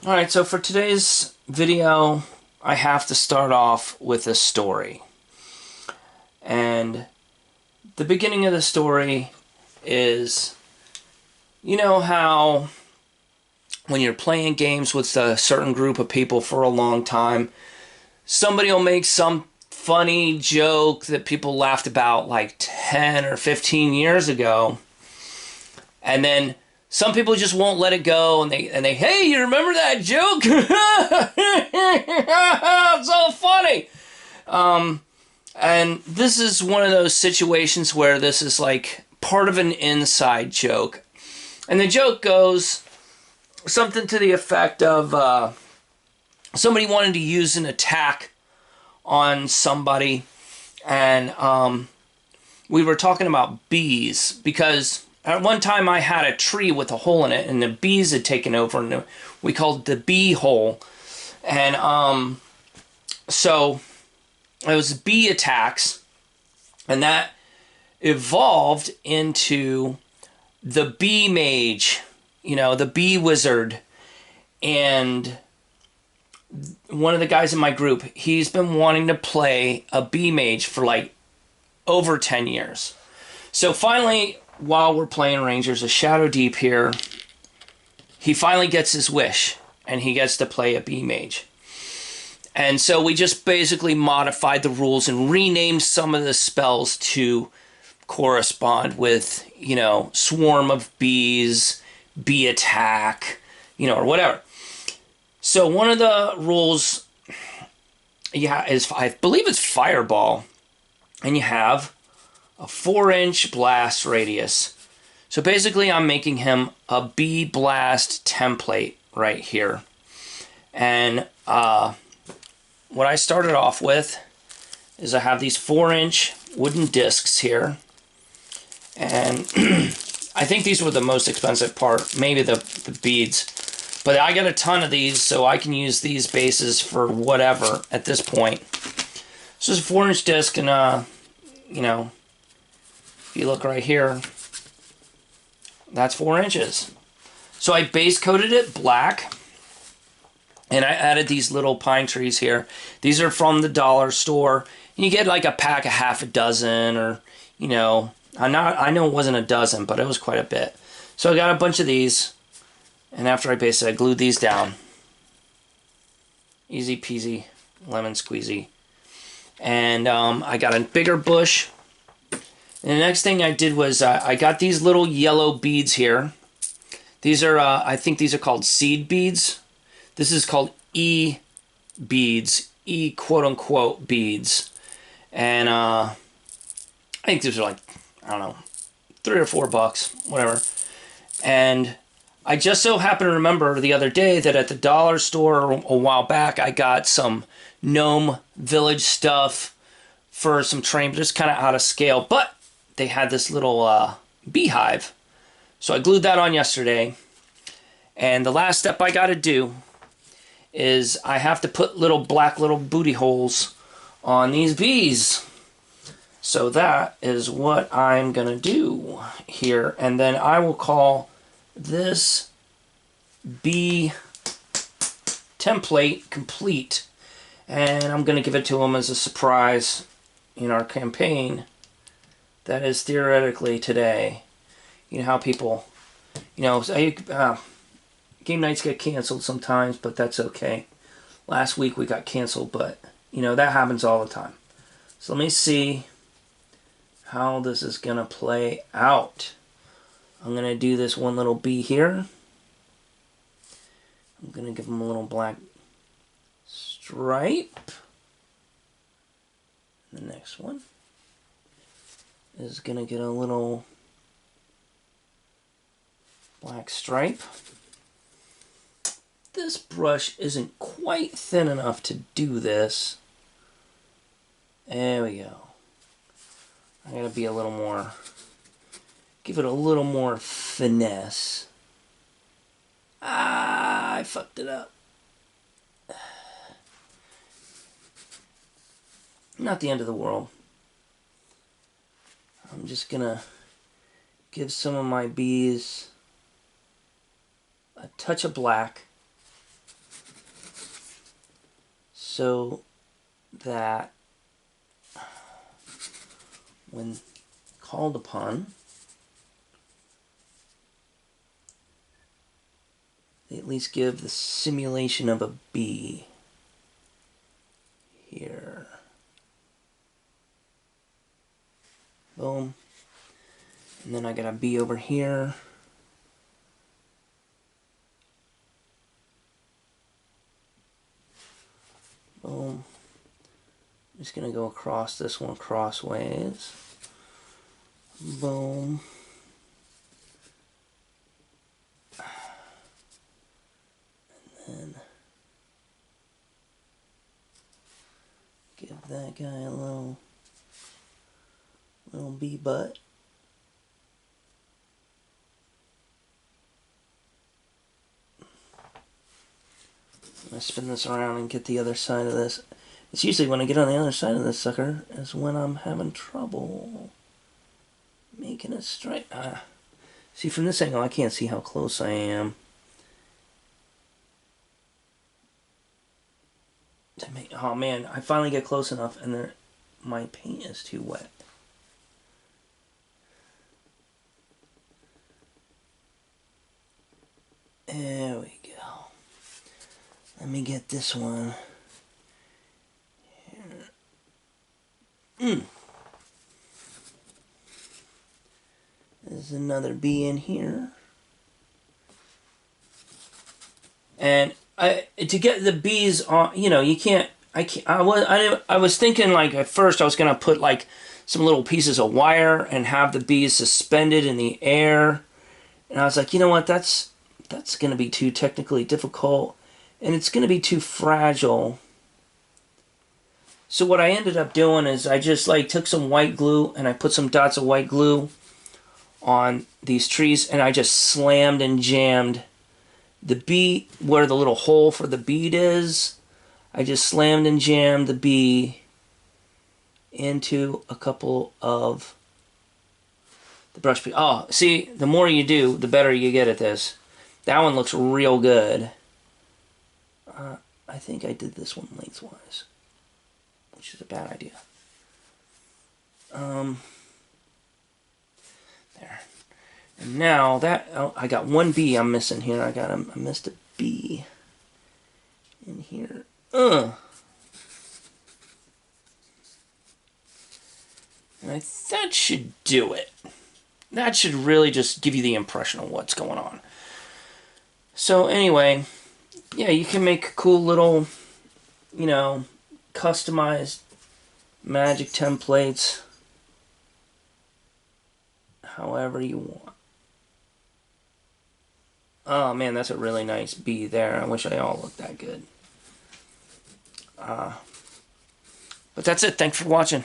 Alright, so for today's video, I have to start off with a story. And the beginning of the story is, you know how when you're playing games with a certain group of people for a long time, somebody will make some funny joke that people laughed about like 10 or 15 years ago, and then some people just won't let it go, and they hey, you remember that joke? It's so funny. And this is one of those situations where this is like part of an inside joke. And the joke goes something to the effect of somebody wanted to use an attack on somebody, and we were talking about bees because at one time I had a tree with a hole in it, and the bees had taken over, and we called it the bee hole. And so it was bee attacks, and that evolved into the bee mage, the bee wizard. And one of the guys in my group, he's been wanting to play a bee mage for like over 10 years. So finally, while we're playing Rangers of Shadow Deep here, he finally gets his wish, and he gets to play a bee mage. And so we just basically modified the rules and renamed some of the spells to correspond with, swarm of bees, bee attack, or whatever. So one of the rules, is, I believe it's fireball, and you have a 4-inch blast radius. So basically I'm making him a bee blast template right here. And what I started off with is I have these 4-inch wooden discs here. And I think these were the most expensive part, maybe the beads. But I got a ton of these, so I can use these bases for whatever at this point. This is a 4-inch disc, and if you look right here, that's 4 inches. So I base coated it black, and I added these little pine trees here. These are from the dollar store. And you get like a pack of half a dozen, or, I know it wasn't a dozen, but it was quite a bit. So I got a bunch of these, and after I based it, I glued these down. Easy peasy, lemon squeezy. And I got a bigger bush. And the next thing I did was I got these little yellow beads here. These are, I think these are called seed beads. This is called E-beads, E-quote-unquote beads. And I think these are like, I don't know, $3 or $4, whatever. And I just so happened to remember the other day that at the dollar store a while back, I got some Gnome Village stuff for some train, just kind of out of scale. But they had this little beehive. So I glued that on yesterday. And the last step I got to do is I have to put little booty holes on these bees. So that is what I'm going to do here. And then I will call this bee template complete. And I'm going to give it to them as a surprise in our campaign. That is theoretically today. You know how people, game nights get canceled sometimes, but that's okay. Last week we got canceled, but, that happens all the time. So let me see how this is going to play out. I'm going to do this one little bee here. I'm going to give him a little black stripe. The next one is going to get a little black stripe. This brush isn't quite thin enough to do this. There we go. I gotta be a little more, give it a little more finesse. Ah, I fucked it up. Not the end of the world. I'm just gonna give some of my bees a touch of black. so that when called upon, they at least give the simulation of a bee here. Boom. And then I got a bee over here. Boom. I'm just going to go across this one crossways. Boom. And then give that guy a little bee butt. I'm going to spin this around and get the other side of this. It's usually when I get on the other side of this sucker is when I'm having trouble making it straight. See, from this angle I can't see how close I am. Oh man, I finally get close enough and my paint is too wet. There we go. Let me get this one. Here. There's another bee in here. And to get the bees on, you know, you can't. I was thinking like at first I was gonna put like some little pieces of wire and have the bees suspended in the air, and I was like, you know what, that's gonna be too technically difficult, and it's gonna be too fragile. So what I ended up doing is I just like took some white glue and I put some dots of white glue on these trees, and I just slammed and jammed the bee where the little hole for the bead is. I just slammed and jammed the bee into a couple of the brush pieces. Oh, see, the more you do, the better you get at this. That one looks real good. I think I did this one lengthwise, which is a bad idea. There. And now that, oh, I got one bee I'm missing here. I missed a bee in here. And that should do it. That should really just give you the impression of what's going on. So anyway, yeah, you can make cool little, you know, customized magic templates however you want. Oh man, that's a really nice bee there. I wish they all looked that good. But that's it. Thanks for watching.